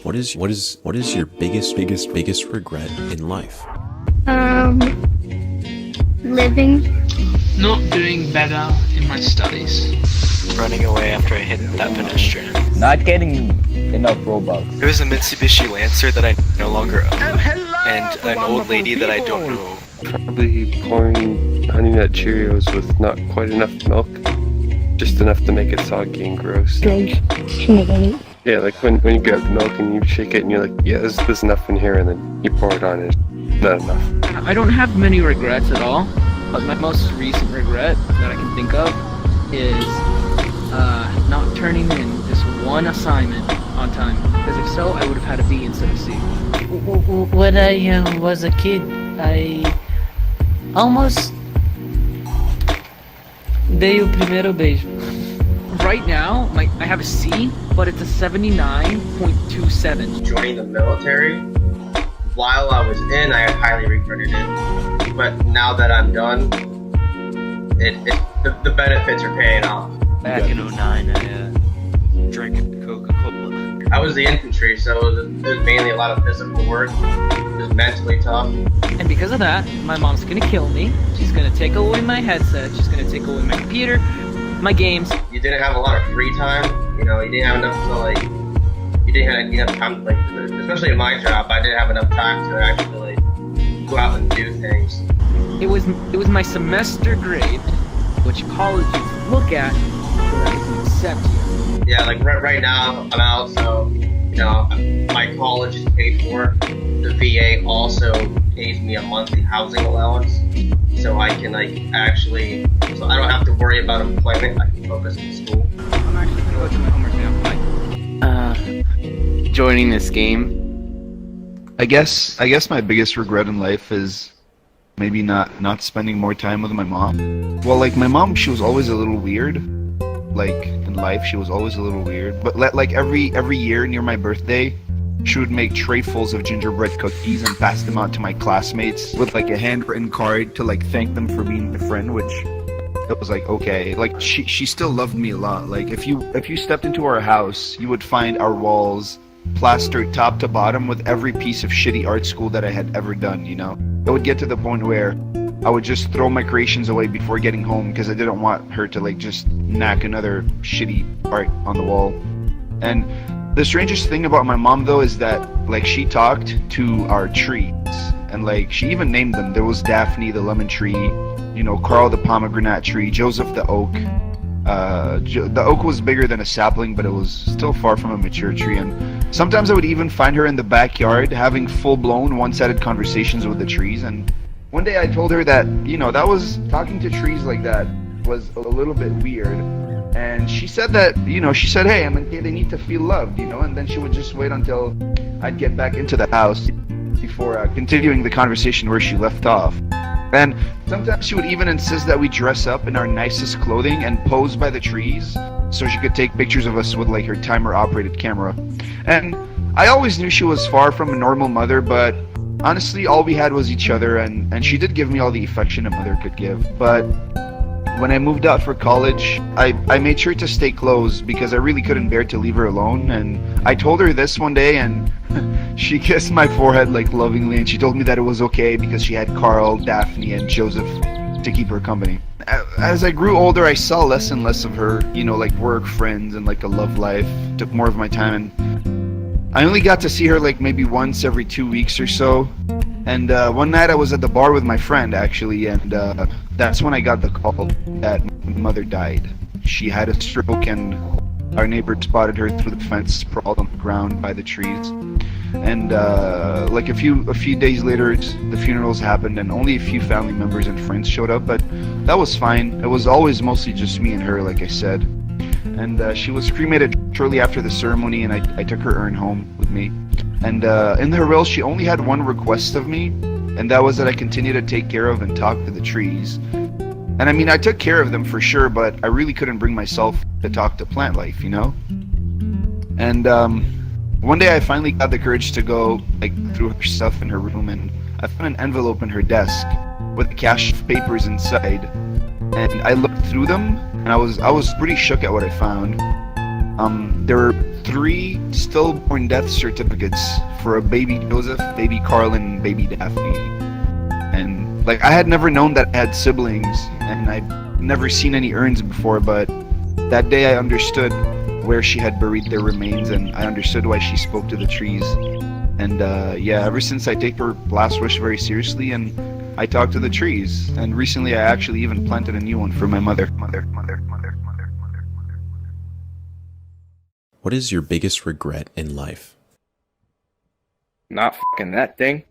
what is your biggest regret in life? Living. Not doing better in my studies. Running away after I hit that pedestrian. Not getting enough Robux. It was a Mitsubishi Lancer that I no longer own, and an old lady that I don't know. Probably pouring Honey Nut Cheerios with not quite enough milk, just enough to make it soggy and gross. Drugs. Shouldn't have done it. Yeah, like when you grab the milk and you shake it and you're like, yeah, there's enough in here, and then you pour it on and it's not enough. I don't have many regrets at all, but my most recent regret that I can think of is not turning in this one assignment on time. Because if so, I would have had a B instead of C. When I was a kid, I almost dei o primeiro beijo. Right now, I have a C, but it's a 79.27. Joining the military, while I was in, I highly regretted it. But now that I'm done, the benefits are paying off. Back in 09, I drank Coca-Cola. I was the infantry, so it was mainly a lot of physical work. It was mentally tough. And because of that, my mom's gonna kill me. She's gonna take away my headset. She's gonna take away my computer, my games. You didn't have a lot of free time. You know, you didn't have enough to you didn't have enough time to especially in my job, I didn't have enough time to actually go out and do things. It was my semester grade, which colleges look at so that they can accept you. Yeah, like right now I'm out, so my college is paid for. The VA also pays me a monthly housing allowance, so I can so I don't have to worry about employment. I can focus on school. I'm actually gonna go to my homework now. Bye. Joining this game. I guess my biggest regret in life is maybe not spending more time with my mom. Well, like my mom, she was always a little weird. Like in life, she was always a little weird. But like every year near my birthday, she would make trayfuls of gingerbread cookies and pass them out to my classmates with like a handwritten card to like thank them for being my friend, which it was like, okay. Like she still loved me a lot. Like if you stepped into our house, you would find our walls plastered top to bottom with every piece of shitty art school that I had ever done, you know? It would get to the point where I would just throw my creations away before getting home because I didn't want her to like just knack another shitty art on the wall. And the strangest thing about my mom though is that like she talked to our trees and like she even named them. There was Daphne the lemon tree, Carl the pomegranate tree, Joseph the oak. The oak was bigger than a sapling, but it was still far from a mature tree. And sometimes I would even find her in the backyard having full-blown one-sided conversations with the trees. And one day I told her that, that was talking to trees like that was a little bit weird. And she said that, she said, hey, they need to feel loved, and then she would just wait until I'd get back into the house before continuing the conversation where she left off. And sometimes she would even insist that we dress up in our nicest clothing and pose by the trees so she could take pictures of us with like her timer-operated camera. And I always knew she was far from a normal mother, but honestly, all we had was each other, and she did give me all the affection a mother could give. But when I moved out for college, I made sure to stay close because I really couldn't bear to leave her alone. And I told her this one day, and she kissed my forehead like lovingly, and she told me that it was okay because she had Carl, Daphne, and Joseph to keep her company. As I grew older, I saw less and less of her, like work, friends, and like a love life took more of my time. And I only got to see her like maybe once every 2 weeks or so. And one night I was at the bar with my friend actually, and that's when I got the call that my mother died. She had a stroke, and our neighbor spotted her through the fence, sprawled on the ground by the trees. And like a few days later, the funerals happened, and only a few family members and friends showed up. But that was fine. It was always mostly just me and her, like I said. And she was cremated shortly after the ceremony, and I took her urn home with me. And in her will, she only had one request of me, and that was that I continue to take care of and talk to the trees. And I mean, I took care of them for sure, but I really couldn't bring myself to talk to plant life, And one day I finally got the courage to go through her stuff in her room, and I found an envelope in her desk with a cache of papers inside. And I looked through them, and I was pretty shook at what I found. there were 3 stillborn death certificates for a baby Joseph, baby Carl, and baby Daphne. And like I had never known that I had siblings, and I'd never seen any urns before, but that day I understood where she had buried their remains, and I understood why she spoke to the trees. And yeah, ever since I take her last wish very seriously, and I talk to the trees. And recently I actually even planted a new one for my mother. What is your biggest regret in life? Not fucking that thing.